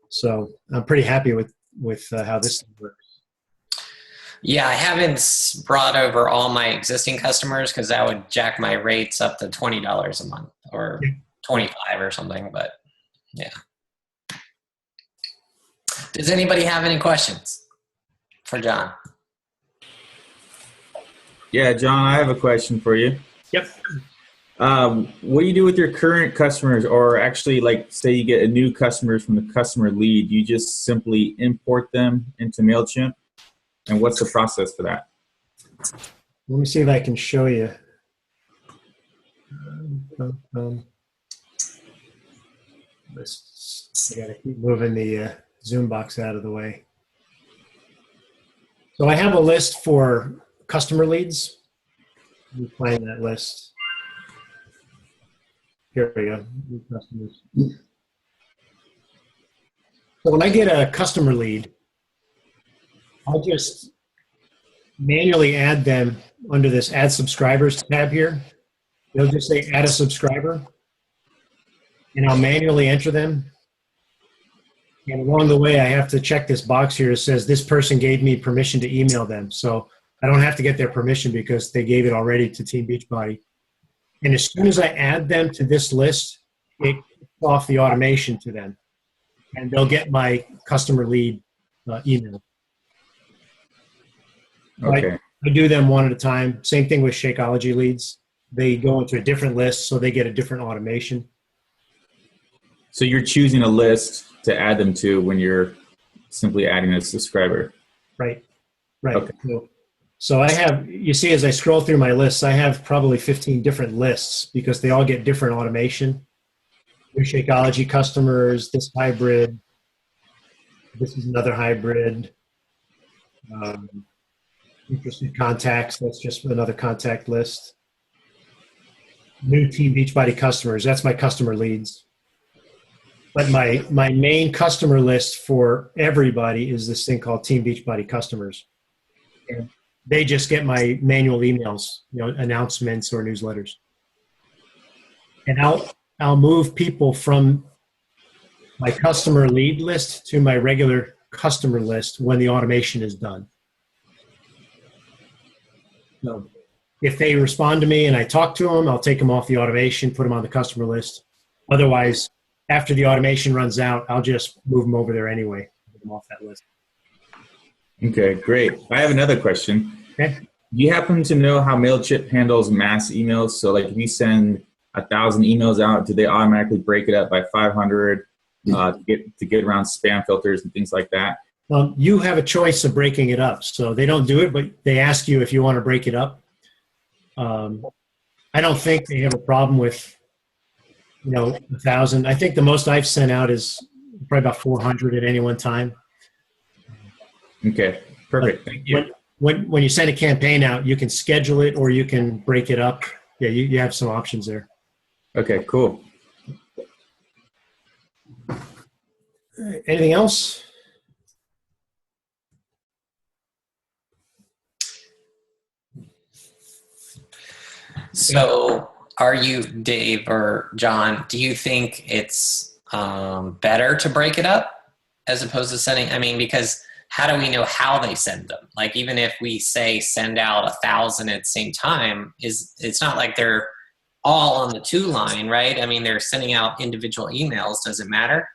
So I'm pretty happy with how this works. Yeah, I haven't brought over all my existing customers because that would jack my rates up to $20 a month or $25 or something. But yeah. Does anybody have any questions for John? Yeah, John, I have a question for you. Yep. What do you do with your current customers, or actually, like, say you get a new customers from the customer lead? You just simply import them into MailChimp? And what's the process for that? Let me see if I can show you. I got to keep moving the Zoom box out of the way. So I have a list for customer leads. Let me find that list. Here we go. New customers. So when I get a customer lead, I'll just manually add them under this Add Subscribers tab here. They'll just say Add a Subscriber, and I'll manually enter them. And along the way, I have to check this box here that says this person gave me permission to email them. So I don't have to get their permission because they gave it already to Team Beachbody. And as soon as I add them to this list, it kicks off the automation to them. And they'll get my customer lead email. Okay. I do them one at a time. Same thing with Shakeology leads. They go into a different list, so they get a different automation. So you're choosing a list to add them to when you're simply adding a subscriber. Right. Okay. So I have, you see, as I scroll through my lists, I have probably 15 different lists because they all get different automation. New Shakeology customers, this hybrid, this is another hybrid. Interested contacts, that's just another contact list. New Team Beachbody customers, that's my customer leads. But my main customer list for everybody is this thing called Team Beachbody customers. And they just get my manual emails, announcements or newsletters. And I'll move people from my customer lead list to my regular customer list when the automation is done. So if they respond to me and I talk to them, I'll take them off the automation, put them on the customer list. Otherwise, after the automation runs out, I'll just move them over there anyway, put them off that list. Okay, great. I have another question. Okay. Do you happen to know how MailChimp handles mass emails? So like if you send 1,000 emails out, do they automatically break it up by 500 to get around spam filters and things like that? You have a choice of breaking it up. So they don't do it, but they ask you if you want to break it up. I don't think they have a problem with, 1,000. I think the most I've sent out is probably about 400 at any one time. Okay, perfect. Thank you. When you send a campaign out, you can schedule it or you can break it up. Yeah, you have some options there. Okay, cool. Anything else? So are you, Dave or John, do you think it's better to break it up as opposed to sending, because how do we know how they send them? Like, even if we say send out 1,000 at the same time, it's not like they're all on the to line, right? They're sending out individual emails. Does it matter?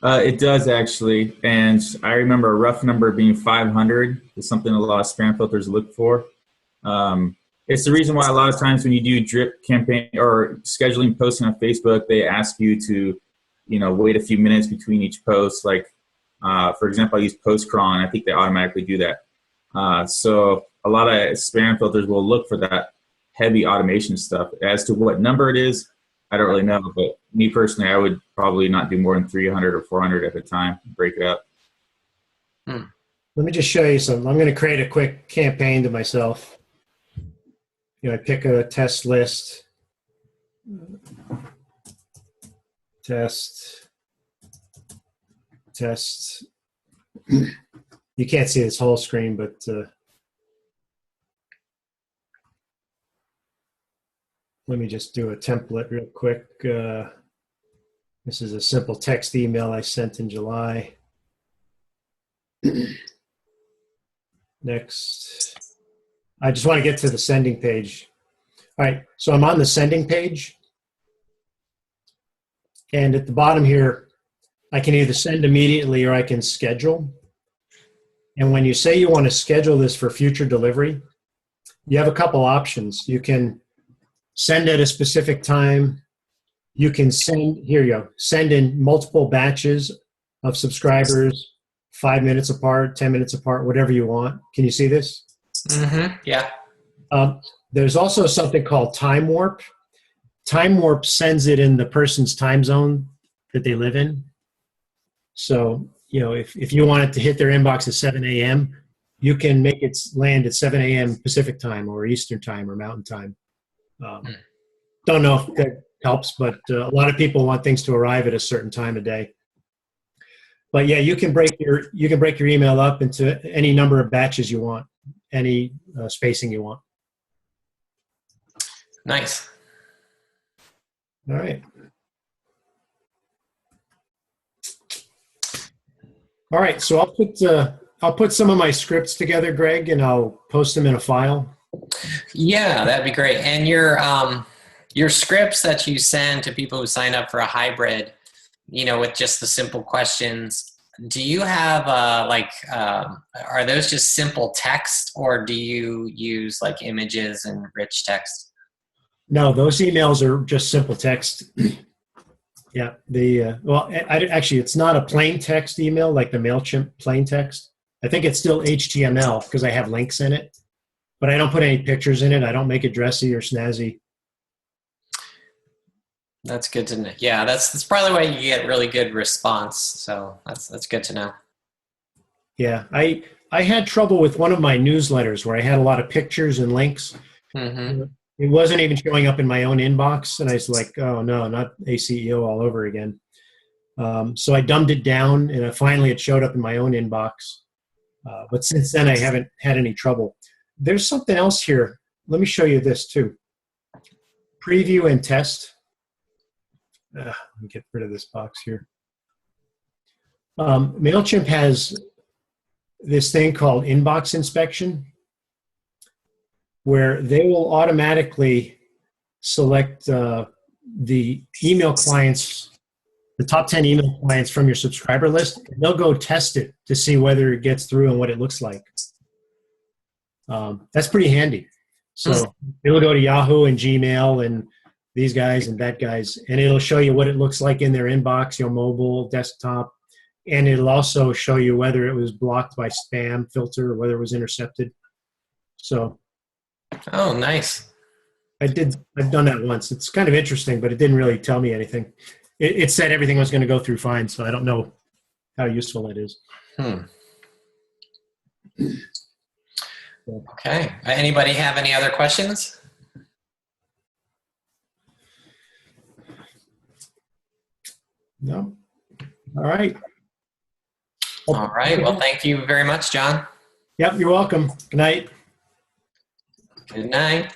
It does actually. And I remember a rough number being 500 is something a lot of spam filters look for. It's the reason why a lot of times when you do drip campaign or scheduling posting on Facebook, they ask you to, wait a few minutes between each post. Like, for example, I use post-crawl, and I think they automatically do that. So a lot of spam filters will look for that heavy automation stuff. As to what number it is, I don't really know. But me personally, I would probably not do more than 300 or 400 at a time, break it up. let me just show you something. I'm going to create a quick campaign to myself. I pick a test list. Test. You can't see this whole screen, but let me just do a template real quick. This is a simple text email I sent in July. Next. I just want to get to the sending page. All right, so I'm on the sending page. And at the bottom here, I can either send immediately or I can schedule. And when you say you want to schedule this for future delivery, you have a couple options. You can send at a specific time. You can send, here you go, send in multiple batches of subscribers, 5 minutes apart, 10 minutes apart, whatever you want. Can you see this? Mm-hmm. Yeah. There's also something called Time Warp. Time Warp sends it in the person's time zone that they live in. So, if you want it to hit their inbox at 7 a.m., you can make it land at 7 a.m. Pacific time or Eastern time or Mountain time. Don't know if that helps, but a lot of people want things to arrive at a certain time of day. But yeah, you can break your email up into any number of batches you want, any spacing you want. Nice. All right. All right, so I'll put some of my scripts together, Greg, and I'll post them in a file. Yeah, that'd be great. And your scripts that you send to people who sign up for a hybrid, with just the simple questions, do you have are those just simple text, or do you use like images and rich text? No, those emails are just simple text. Yeah, actually, it's not a plain text email like the MailChimp plain text. I think it's still HTML because I have links in it, but I don't put any pictures in it. I don't make it dressy or snazzy. That's good to know. Yeah, that's probably why you get really good response. So that's good to know. Yeah, I had trouble with one of my newsletters where I had a lot of pictures and links. Mm-hmm. It wasn't even showing up in my own inbox, and I was like, oh no, not ACEO all over again. So I dumbed it down, and finally it showed up in my own inbox. But since then, I haven't had any trouble. There's something else here. Let me show you this too. Preview and test. Let me get rid of this box here. MailChimp has this thing called inbox inspection, where they will automatically select the email clients, the top 10 email clients from your subscriber list, and they'll go test it to see whether it gets through and what it looks like. That's pretty handy. So it'll go to Yahoo and Gmail and these guys and that guys, and it'll show you what it looks like in their inbox, your mobile, desktop, and it'll also show you whether it was blocked by spam filter or whether it was intercepted. So. Oh, nice. I've done that once. It's kind of interesting, but it didn't really tell me anything. It said everything was going to go through fine, so I don't know how useful that is. Okay. Anybody have any other questions? No. All right. All right. Well, thank you very much, John. Yep, you're welcome. Good night. Good night.